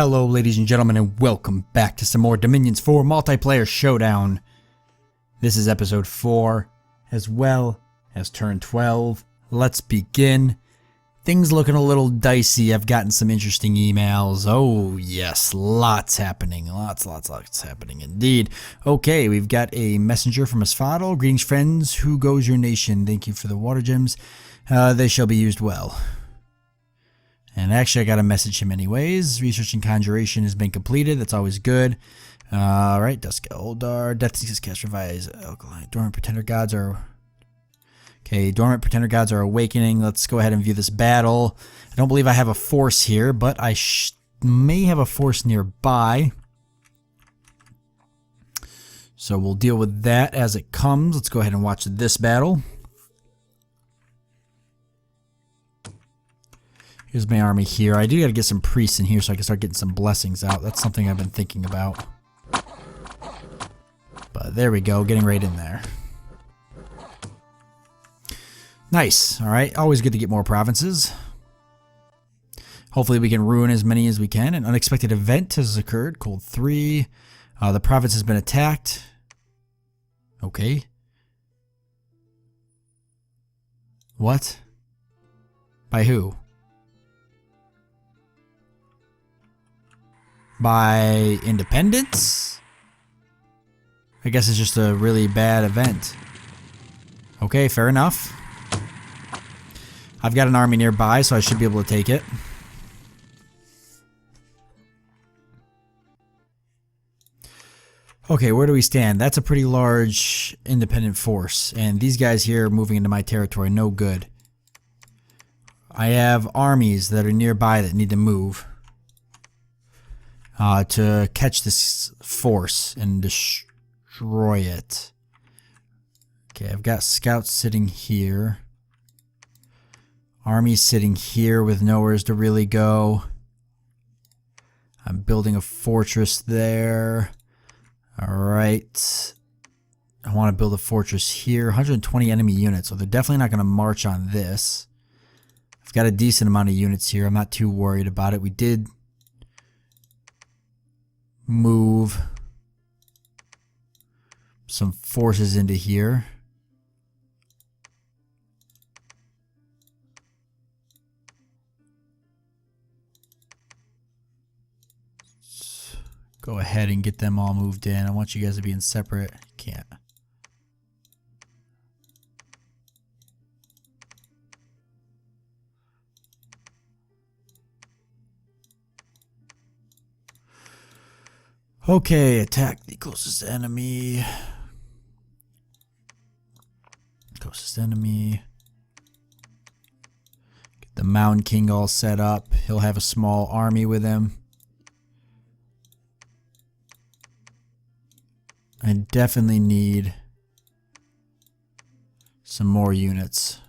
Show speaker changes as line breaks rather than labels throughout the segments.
Hello ladies and gentlemen, and welcome back to some more Dominions 4 Multiplayer Showdown. This is episode 4, as well as turn 12. Let's begin. Things looking a little dicey. I've gotten some interesting emails. Oh yes, lots happening. Lots happening indeed. Okay, we've got a messenger from Asfadal. Greetings friends, who goes your nation? Thank you for the water gems. They shall be used well. And actually, I got to message him anyways. Research and conjuration has been completed. That's always good. Alright, Dusk Eldar. Death Seekers cast revise. Alkaline. Dormant Pretender Gods are... Okay, Dormant Pretender Gods are awakening. Let's go ahead and view this battle. I don't believe I have a force here, but I may have a force nearby. So we'll deal with that as it comes. Let's go ahead and watch this battle. Here's my army here. I do got to get some priests in here so I can start getting some blessings out. That's something I've been thinking about. But there we go, getting right in there. Nice. Alright, always good to get more provinces. Hopefully we can ruin as many as we can. An unexpected event has occurred. Cold 3. The province has been attacked. Okay. What? By who? By independence? I guess it's just a really bad event. Okay, fair enough. I've got an army nearby, so I should be able to take it. Okay, where do we stand? That's a pretty large independent force, and these guys here are moving into my territory. No good. I have armies that are nearby that need to move. To catch this force and destroy it. Okay, I've got scouts sitting here. Army sitting here with nowheres to really go. I'm building a fortress there. Alright. I want to build a fortress here. 120 enemy units, so they're definitely not going to march on this. I've got a decent amount of units here. I'm not too worried about it. We did move some forces into here. Let's go ahead and get them all moved in. I want you guys to be in separate. Can't. Okay, attack the closest enemy. Closest enemy. Get the Mountain King all set up. He'll have a small army with him. I definitely need some more units.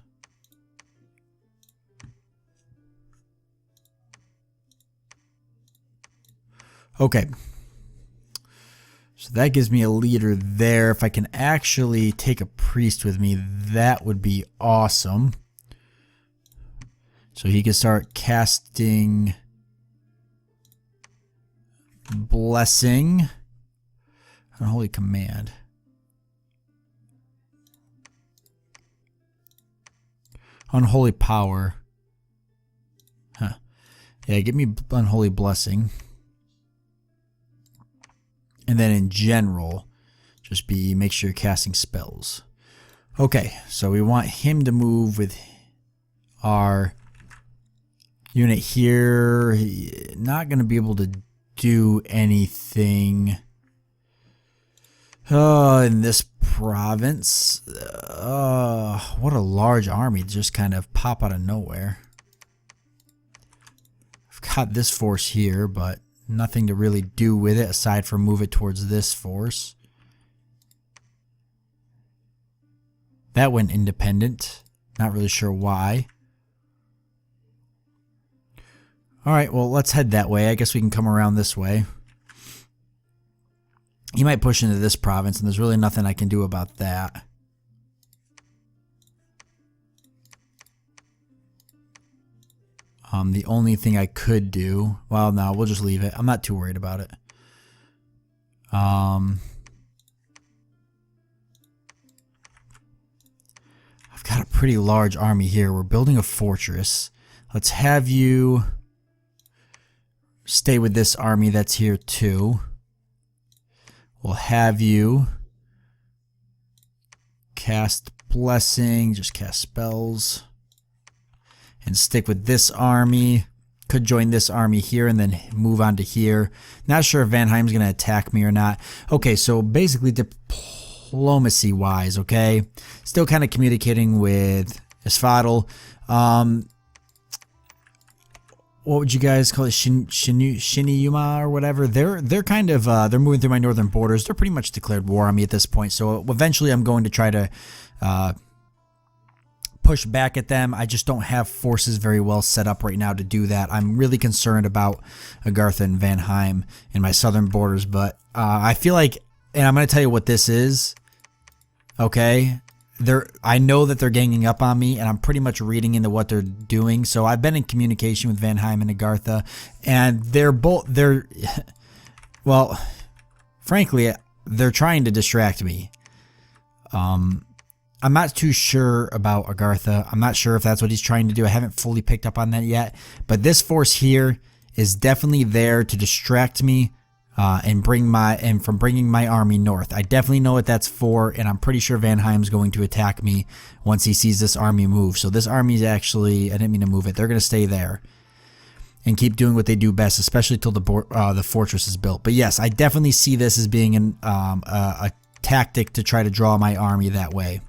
Okay. So that gives me a leader there. If I can actually take a priest with me, that would be awesome. So he can start casting blessing. Unholy command. Unholy power. Huh. Yeah, give me unholy blessing. And then in general, just make sure you're casting spells. Okay, so we want him to move with our unit here. Not going to be able to do anything in this province. What a large army, just kind of pop out of nowhere. I've got this force here, but nothing to really do with it aside from move it towards this force. That went independent. Not really sure why. Alright, well, let's head that way. I guess we can come around this way. He might push into this province, and there's really nothing I can do about that. The only thing I could do, well, no, we'll just leave it. I'm not too worried about it. I've got a pretty large army here. We're building a fortress. Let's have you stay with this army that's here too. We'll have you cast blessing, just cast spells, and stick with this army. Could join this army here and then move on to here. Not sure if Vanheim's going to attack me or not. Okay, so basically diplomacy wise, okay, still kind of communicating with Asphodel. What would you guys call it? Shiniyuma or whatever. They're kind of they're moving through my northern borders. They're pretty much declared war on me at this point. So eventually I'm going to try to push back at them. I just don't have forces very well set up right now to do that. I'm really concerned about Agartha and Vanheim in my southern borders, but I feel like, and I'm going to tell you what this is. Okay, I know that they're ganging up on me, and I'm pretty much reading into what they're doing. So I've been in communication with Vanheim and Agartha, and well, frankly, they're trying to distract me. I'm not too sure about Agartha. I'm not sure if that's what he's trying to do. I haven't fully picked up on that yet. But this force here is definitely there to distract me and from bringing my army north. I definitely know what that's for, and I'm pretty sure Vanheim's going to attack me once he sees this army move. So this army is actually, I didn't mean to move it. They're going to stay there and keep doing what they do best, especially till the fortress is built. But yes, I definitely see this as being a tactic to try to draw my army that way.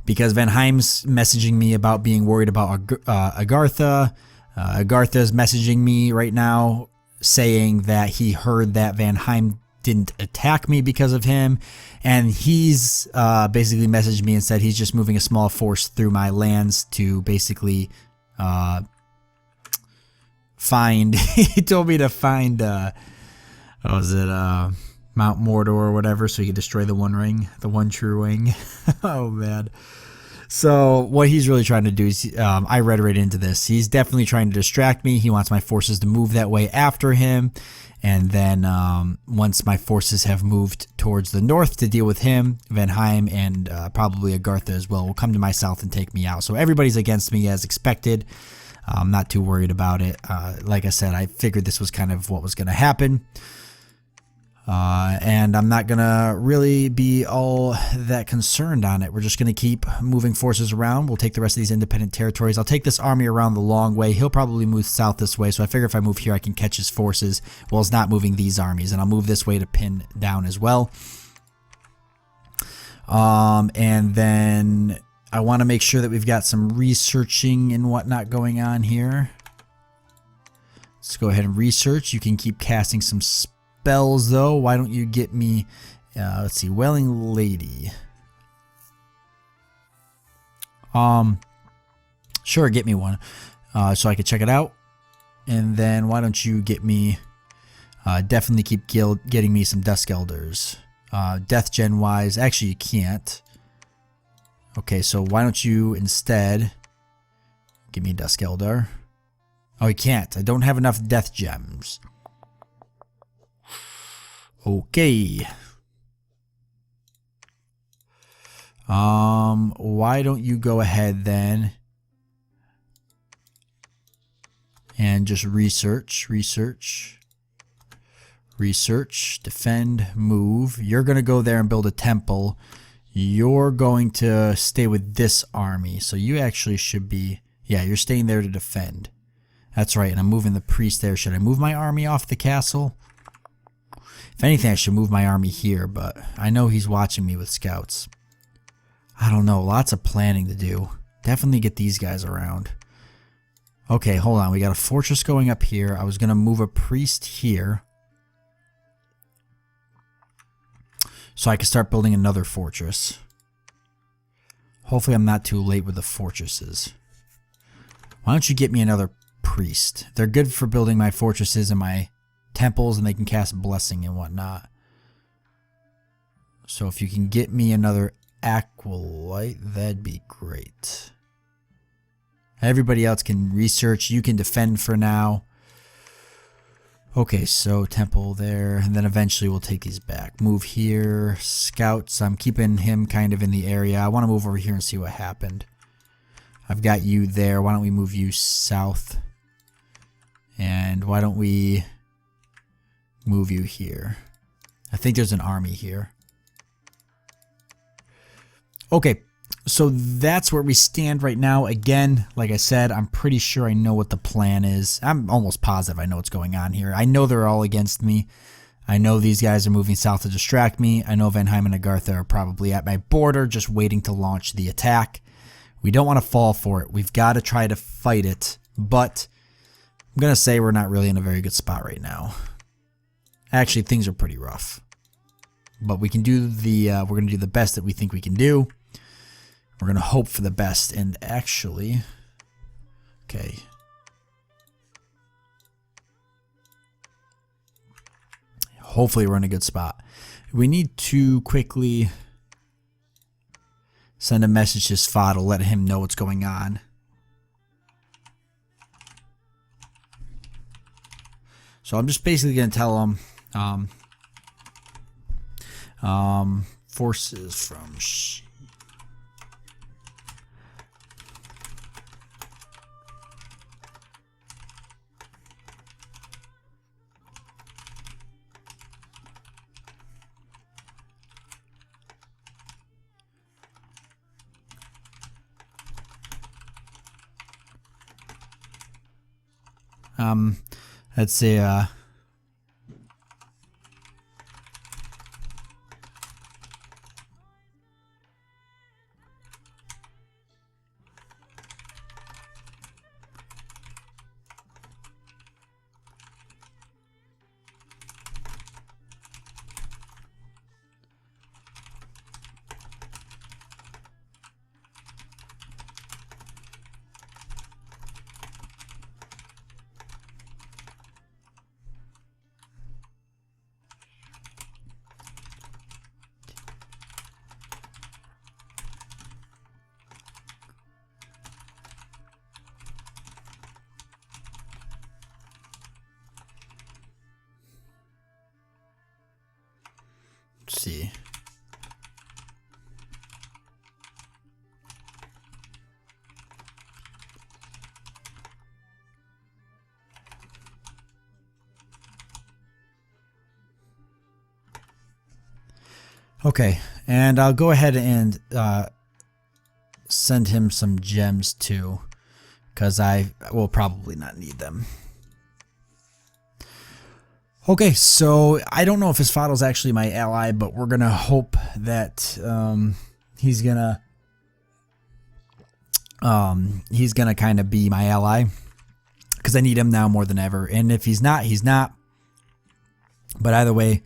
Because Vanheim's messaging me about being worried about Agartha. Agartha's messaging me right now saying that he heard that Vanheim didn't attack me because of him. And he's basically messaged me and said he's just moving a small force through my lands to basically find... he told me to find... what was it? Mount Mordor or whatever, so he could destroy the One Ring, the one true ring. Oh man. So what he's really trying to do is, I read right into this. He's definitely trying to distract me. He wants my forces to move that way after him, and then once my forces have moved towards the north to deal with him, Vanheim and probably Agartha as well will come to my south and take me out. So everybody's against me as expected. I'm not too worried about it. Like I said, I figured this was kind of what was going to happen. And I'm not going to really be all that concerned on it. We're just going to keep moving forces around. We'll take the rest of these independent territories. I'll take this army around the long way. He'll probably move south this way, so I figure if I move here, I can catch his forces while he's not moving these armies. And I'll move this way to pin down as well. And then I want to make sure that we've got some researching and whatnot going on here. Let's go ahead and research. You can keep casting some spells though. Why don't you get me let's see, Welling Lady. Sure, get me one so I could check it out. And then why don't you get me definitely keep getting me some Dusk Elders. Death gen wise, actually you can't. Okay, so why don't you instead give me a Dusk Elder. Oh, you can't. I don't have enough death gems. Okay. Why don't you go ahead then and just research, defend, move. You're going to go there and build a temple. You're going to stay with this army. So you actually should be, yeah, you're staying there to defend. That's right, and I'm moving the priest there. Should I move my army off the castle? If anything, I should move my army here, but I know he's watching me with scouts. I don't know, lots of planning to do. Definitely get these guys around. Okay, hold on, we got a fortress going up here. I was going to move a priest here, so I can start building another fortress. Hopefully I'm not too late with the fortresses. Why don't you get me another priest? They're good for building my fortresses and my temples, and they can cast blessing and whatnot. So if you can get me another Aqualite, that'd be great. Everybody else can research. You can defend for now. Okay, so temple there, and then eventually we'll take these back. Move here. Scouts, I'm keeping him kind of in the area. I want to move over here and see what happened. I've got you there. Why don't we move you south? And why don't we move you here? I think there's an army here. Okay, so that's where we stand right now. Again, like I said, I'm pretty sure I know what the plan is. I'm almost positive I know what's going on here. I know they're all against me. I know these guys are moving south to distract me. I know Vanheim and Agartha are probably at my border just waiting to launch the attack. We don't want to fall for it. We've got to try to fight it, but I'm going to say we're not really in a very good spot right now. Actually, things are pretty rough. But we can do we're going to do the best that we think we can do. We're going to hope for the best. And actually, okay. Hopefully we're in a good spot. We need to quickly send a message to Svadl, let him know what's going on. So I'm just basically going to tell him forces from let's say see. Okay, and I'll go ahead and send him some gems too, because I will probably not need them. Okay, so I don't know if Svadl's actually my ally, but we're gonna hope that he's gonna kind of be my ally, because I need him now more than ever. And if he's not, he's not. But either way,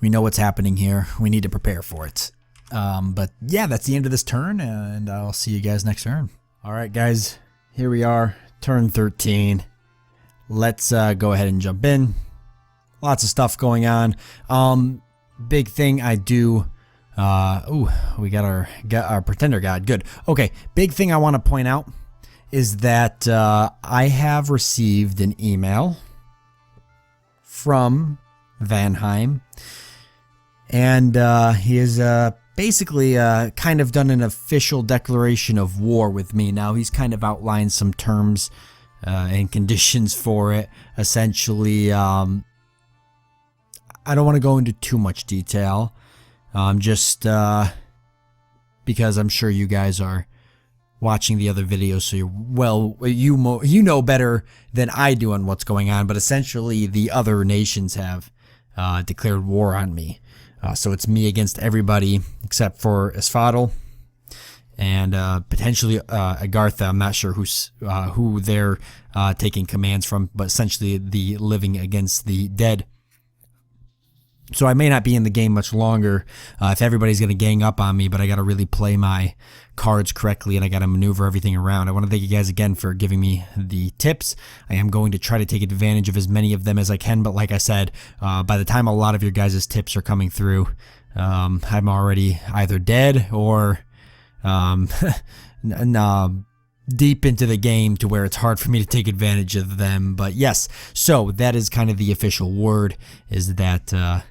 we know what's happening here. We need to prepare for it. But yeah, that's the end of this turn, and I'll see you guys next turn. All right, guys, here we are, turn 13. Let's go ahead and jump in. Lots of stuff going on. Big thing I do. Ooh, we got our pretender god. Good. Okay. Big thing I want to point out is that I have received an email from Vanheim, and he has basically kind of done an official declaration of war with me. Now he's kind of outlined some terms and conditions for it. Essentially, I don't want to go into too much detail, just because I'm sure you guys are watching the other videos, so you know better than I do on what's going on. But essentially, the other nations have declared war on me, so it's me against everybody except for Svadl and potentially Agartha. I'm not sure who they're taking commands from, but essentially the living against the dead. So I may not be in the game much longer if everybody's going to gang up on me, but I got to really play my cards correctly, and I got to maneuver everything around. I want to thank you guys again for giving me the tips. I am going to try to take advantage of as many of them as I can, but like I said, by the time a lot of your guys' tips are coming through, I'm already either dead or deep into the game to where it's hard for me to take advantage of them. But yes, so that is kind of the official word, is that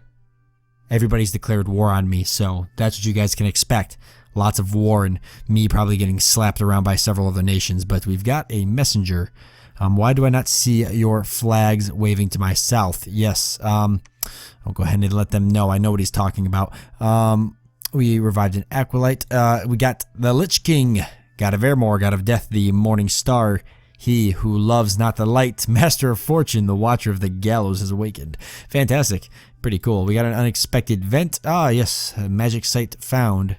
everybody's declared war on me. So that's what you guys can expect. Lots of war and me probably getting slapped around by several other nations. But we've got a messenger. Why do I not see your flags waving to my south? Yes, I'll go ahead and let them know. I know what he's talking about. We revived an Acolyte. We got the Lich King, God of Evermore, God of Death, the Morning Star. He who loves not the light, Master of Fortune, the Watcher of the Gallows has awakened. Fantastic. Pretty cool. We got an unexpected vent. Ah, yes, a magic site found.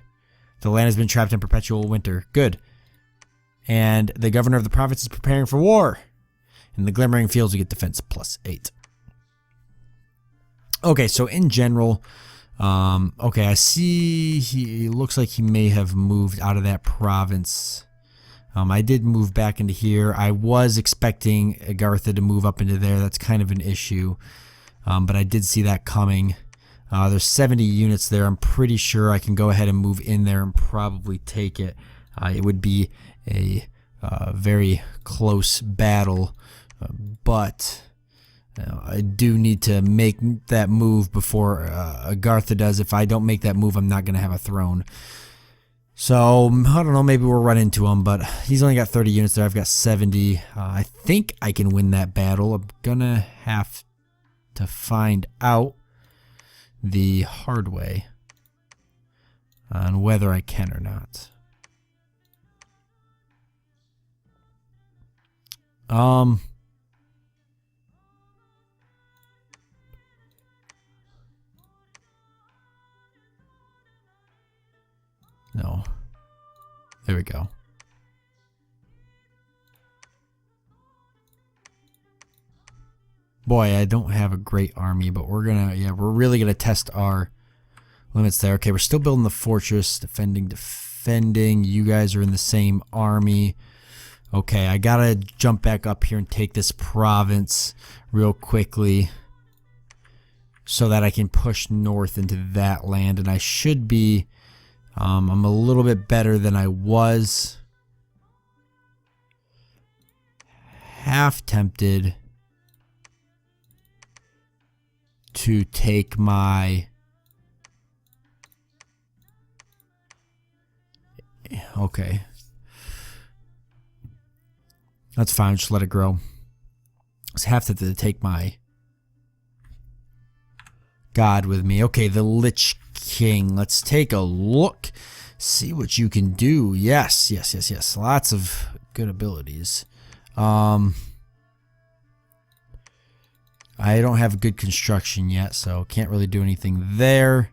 The land has been trapped in perpetual winter. Good. And the governor of the province is preparing for war. In the Glimmering Fields, we get defense +8. Okay, so in general, okay, I see he looks like he may have moved out of that province. I did move back into here. I was expecting Agartha to move up into there. That's kind of an issue, but I did see that coming. There's 70 units there. I'm pretty sure I can go ahead and move in there and probably take it. It would be a very close battle, but I do need to make that move before Agartha does. If I don't make that move, I'm not going to have a throne. So, I don't know, maybe we'll run into him, but he's only got 30 units there. I've got 70. I think I can win that battle. I'm going to have to find out the hard way on whether I can or not. No. There we go. Boy, I don't have a great army, but we're really gonna test our limits there. Okay, we're still building the fortress, defending. You guys are in the same army. Okay, I gotta jump back up here and take this province real quickly so that I can push north into that land, and I should be, I'm a little bit better than I was. Half tempted to take my, okay, that's fine, just let it grow. Just have to take my god with me. Okay, the Lich King, let's take a look, see what you can do. Yes, lots of good abilities. I don't have good construction yet, so can't really do anything there.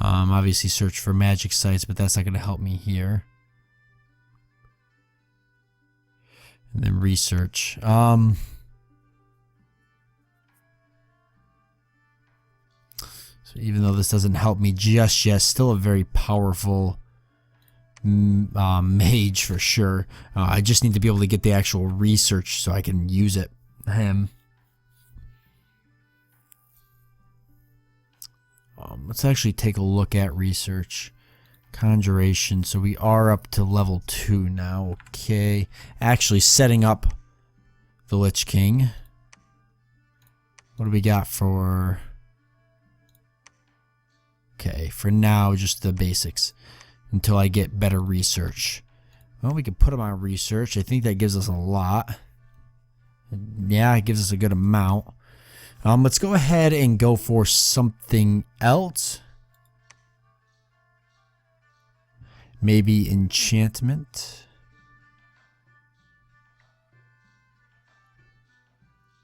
Obviously search for magic sites, but that's not going to help me here. And then research. So even though this doesn't help me just yet, still a very powerful mage for sure. I just need to be able to get the actual research so I can use it. Let's actually take a look at research. Conjuration. So we are up to level 2 now. Okay. Actually setting up the Lich King. What do we got for... Okay, for now, just the basics. Until I get better research. Well, we can put him on research. I think that gives us a lot. Yeah, it gives us a good amount. Let's go ahead and go for something else. Maybe enchantment.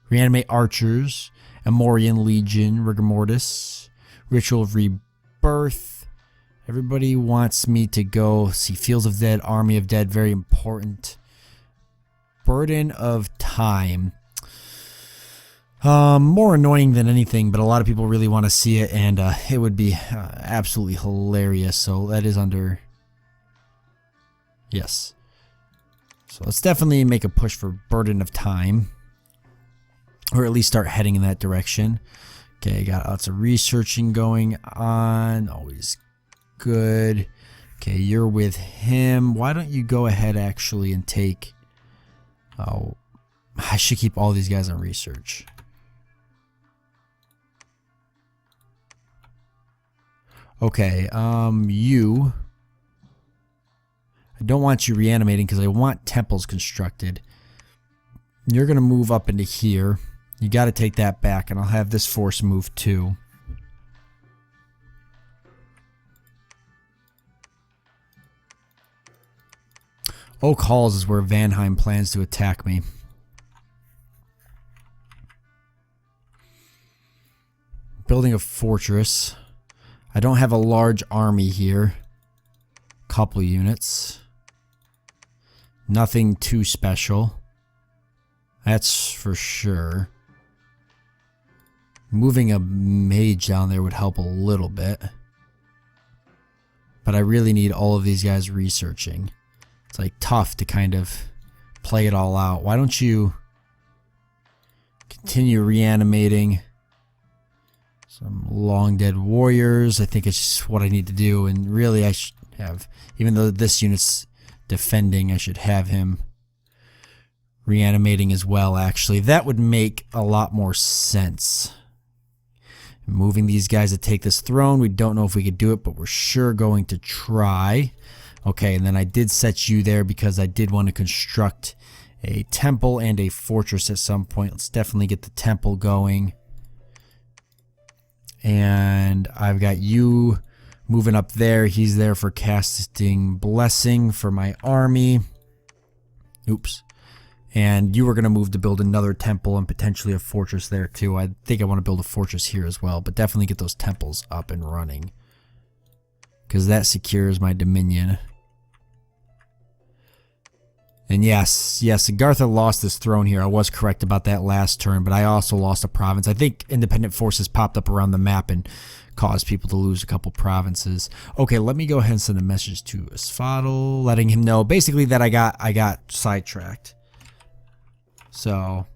Reanimate archers. Amorian Legion. Rigor Mortis. Ritual of Rebirth. Everybody wants me to go see Fields of Dead, Army of Dead. Very important. Burden of Time. More annoying than anything, but a lot of people really want to see it, and it would be absolutely hilarious. So that is under... Yes. So let's definitely make a push for Burden of Time. Or at least start heading in that direction. Okay, got lots of researching going on. Always good. Okay, you're with him. Why don't you go ahead actually and take... Oh, I should keep all these guys on research. Okay, you... I don't want you reanimating because I want temples constructed. You're going to move up into here. You got to take that back, and I'll have this force move too. Oak Halls is where Vanheim plans to attack me. Building a fortress. I don't have a large army here. Couple units. Nothing too special. That's for sure. Moving a mage down there would help a little bit. But I really need all of these guys researching. It's like tough to kind of play it all out. Why don't you continue reanimating some long dead warriors? I think it's just what I need to do. And really I should have, even though this unit's defending, I should have him reanimating as well, actually. That would make a lot more sense. Moving these guys to take this throne. We don't know if we could do it, but we're sure going to try. Okay, and then I did set you there because I did want to construct a temple and a fortress at some point. Let's definitely get the temple going. And I've got you moving up there. He's there for casting blessing for my army. Oops. And you were going to move to build another temple and potentially a fortress there too. I think I want to build a fortress here as well, but definitely get those temples up and running, because that secures my dominion. And yes, Agartha lost his throne here. I was correct about that last turn, but I also lost a province. I think independent forces popped up around the map and caused people to lose a couple provinces. Okay, let me go ahead and send a message to Asphodel, letting him know basically that I got sidetracked. So,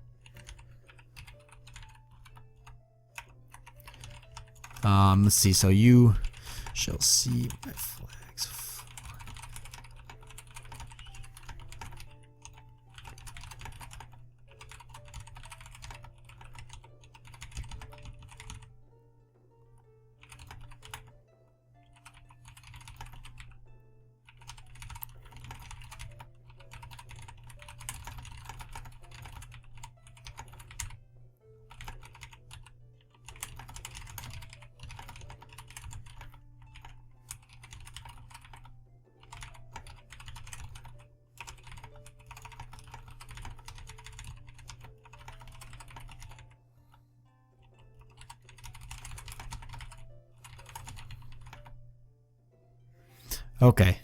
let's see. So you shall see my flags. Okay.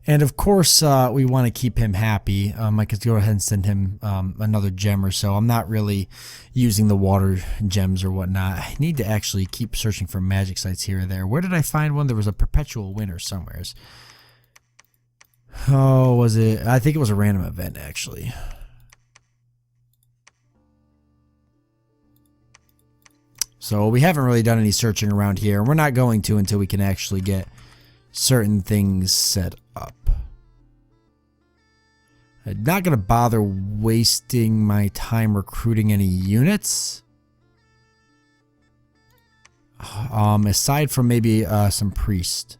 And of course, we want to keep him happy. I could go ahead and send him another gem or so. I'm not really using the water gems or whatnot. I need to actually keep searching for magic sites here or there. Where did I find one? There was a perpetual winter somewheres. Oh, was it? I think it was a random event, actually. So we haven't really done any searching around here. We're not going to until we can actually get certain things set up. I'm not going to bother wasting my time recruiting any units. Aside from maybe some priest.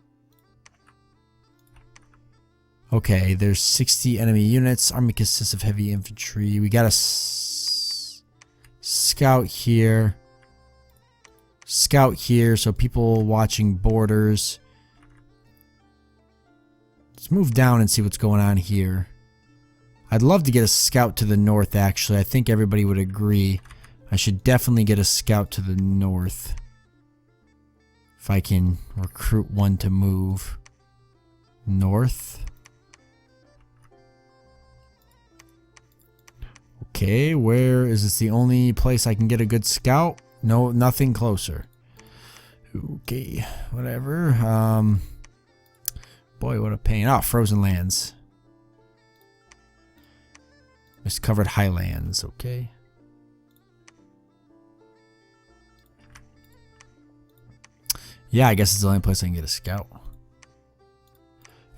Okay, there's 60 enemy units. Army consists of heavy infantry. We got a scout here. Scout here, so people watching borders. Let's move down and see what's going on here. I'd love to get a scout to the north, actually. I think everybody would agree. I should definitely get a scout to the north. If I can recruit one to move north. Okay, where is this the only place I can get a good scout? No, nothing closer. Okay, whatever. Boy, what a pain. Oh, Frozen Lands. Mist-covered Highlands, okay. Yeah, I guess it's the only place I can get a scout.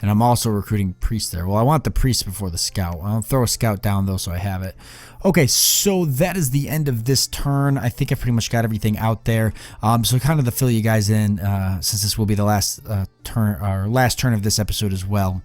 And I'm also recruiting priest there. Well, I want the priest before the scout. I'll throw a scout down though so I have it. Okay, so that is the end of this turn. I think I pretty much got everything out there. So kind of to fill you guys in, since this will be the last turn of this episode as well.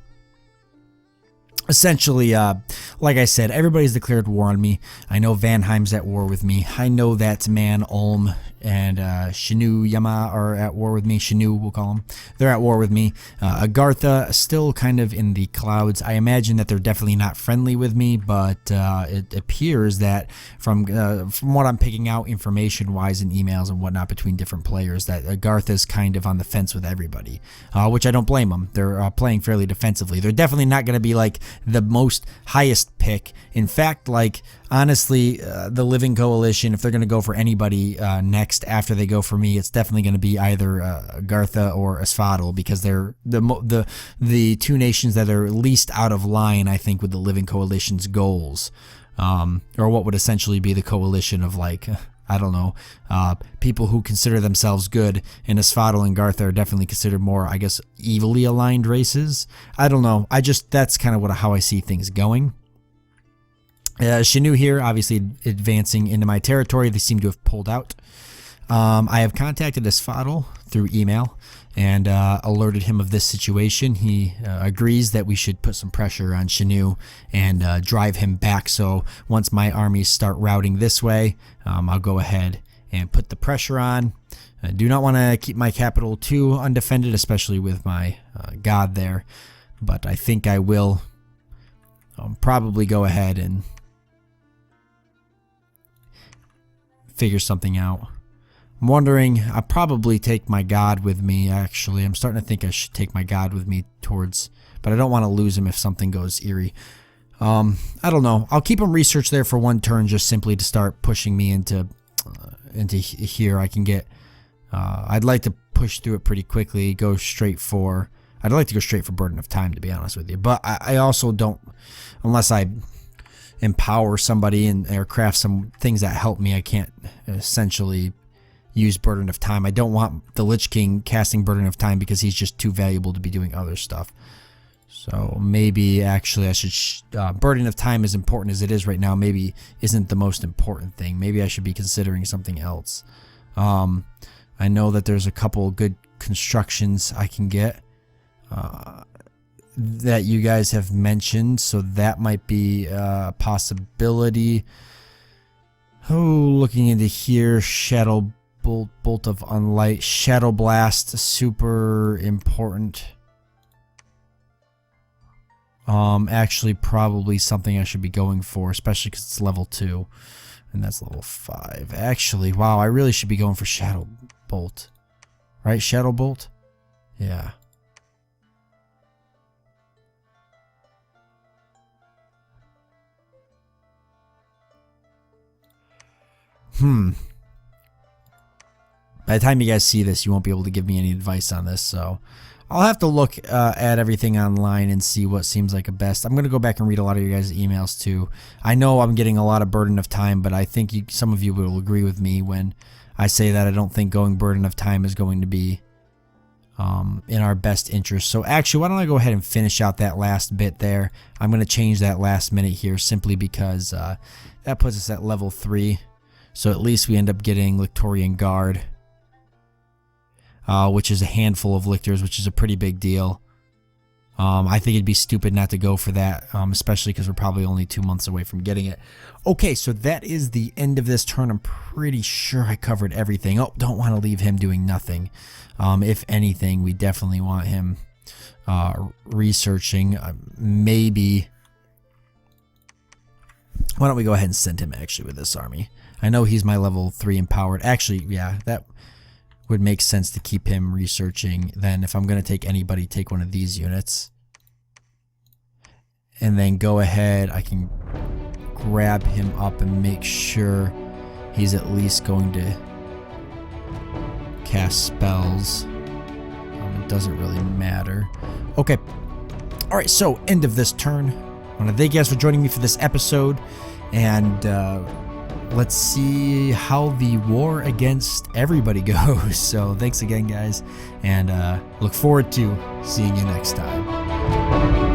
Essentially, like I said, everybody's declared war on me. I know Vanheim's at war with me. I know that Man, Ulm, and Shinu Yama are at war with me. Shinu, we'll call them. They're at war with me. Agartha, still kind of in the clouds. I imagine that they're definitely not friendly with me, but it appears that from what I'm picking out information-wise in emails and whatnot between different players, that Agartha's kind of on the fence with everybody, which I don't blame them. They're playing fairly defensively. They're definitely not going to be like the most highest pick. In fact, like honestly, the Living Coalition, if they're going to go for anybody next after they go for me, it's definitely going to be either Agartha or Asphodel, because they're the two nations that are least out of line, I think, with the Living Coalition's goals, or what would essentially be the coalition of, like, I don't know, people who consider themselves good, and Asphodel and Gartha are definitely considered more, I guess, evilly aligned races. I don't know. That's kind of how I see things going. Shinu here, obviously advancing into my territory. They seem to have pulled out. I have contacted Asphodel through email and alerted him of this situation. He agrees that we should put some pressure on Shinu and drive him back. So once my armies start routing this way, I'll go ahead and put the pressure on. I do not want to keep my capital too undefended, especially with my god there. But I think I will probably go ahead and figure something out. I'm wondering, I'll probably take my god with me, actually. I'm starting to think I should take my god with me towards, but I don't want to lose him if something goes eerie. I don't know. I'll keep him research there for one turn, just simply to start pushing me into here. I can get, I'd like to push through it pretty quickly, I'd like to go straight for Burden of Time, to be honest with you. But I also don't, unless I empower somebody or craft some things that help me, I can't essentially use Burden of Time. I don't want the Lich King casting Burden of Time because he's just too valuable to be doing other stuff. So maybe actually I should Burden of Time, as important as it is right now, maybe isn't the most important thing. Maybe I should be considering something else. I know that there's a couple good constructions I can get that you guys have mentioned, so that might be a possibility. Oh, looking into here, Shadow Bolt of Unlight, Shadow Blast, super important. Actually probably something I should be going for, especially because it's level 2 and that's level 5. Actually, wow, I really should be going for Shadow Bolt, right? Shadow Bolt, yeah. By the time you guys see this, you won't be able to give me any advice on this, so I'll have to look at everything online and see what seems like a best. I'm going to go back and read a lot of your guys' emails too. I know I'm getting a lot of Burden of Time, but I think some of you will agree with me when I say that I don't think going Burden of Time is going to be in our best interest. So actually, why don't I go ahead and finish out that last bit there. I'm going to change that last minute here simply because that puts us at level 3. So at least we end up getting Lictorian Guard, which is a handful of lictors, which is a pretty big deal. I think it'd be stupid not to go for that, especially because we're probably only 2 months away from getting it. Okay, so that is the end of this turn. I'm pretty sure I covered everything. Oh, don't want to leave him doing nothing. If anything, we definitely want him researching. Maybe. Why don't we go ahead and send him actually with this army? I know he's my level 3 empowered. Actually, yeah, that would make sense to keep him researching. Then if I'm going to take anybody, take one of these units. And then go ahead, I can grab him up and make sure he's at least going to cast spells. It doesn't really matter. Okay. Alright, so end of this turn. I want to thank you guys for joining me for this episode. And let's see how the war against everybody goes. So thanks again, guys, and look forward to seeing you next time.
Bye.